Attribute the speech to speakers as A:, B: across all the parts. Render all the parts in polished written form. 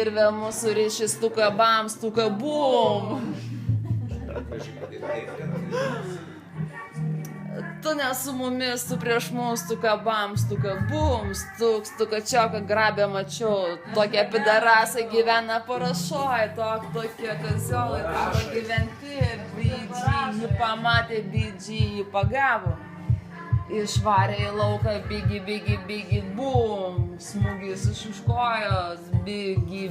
A: kirvė mūsų ryšys, stuka bam, stuka bum. Tu ne su mumis, tu prieš mus, stuka bam, stuka bum, stuka čioka grabė mačiau. Tokie pidarasai gyvena parašoj, tokie kaziolai, tavo gyventi, BG, jį pamatė, BG, jį pagavo. Išvarė į lauką, bigi, bum, smūgis iš kojos, bigi,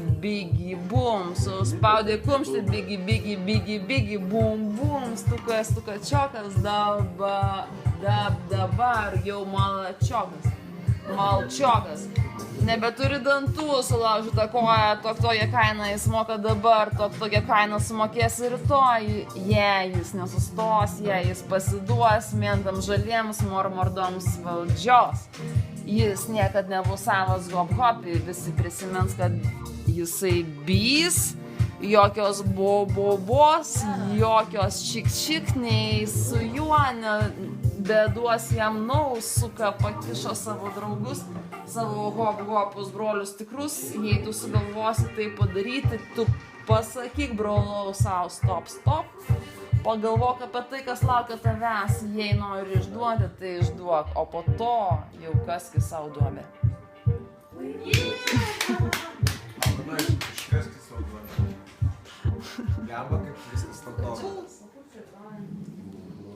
A: bum, suspaudė kumštį, bigi, bum, stuka čiokas, dabar jau malčiokas. Nebeturi dantų, sulaužyta koja, tokia kaina jis moka dabar, tokia kaina sumokės ir rytoj. Jei jis nesustos, jei jis pasiduos mentams žaliems mordoms valdžios. Jis niekad nebus savas hop-hopi, visi prisimins, kad jisai bys. Jokios bobos, jokios čik-čik, nei su juo beduos jam suka pakišo savo draugus, savo hop-hopus brolius tikrus. Jei tu sugalvosi tai padaryti, tu pasakyk brolau sau stop. Pagalvok apie tai, kas laukia tavęs. Jei nori išduoti, tai išduok, o po to jau kaski sau duobę. Geba, kaip viskas tautos.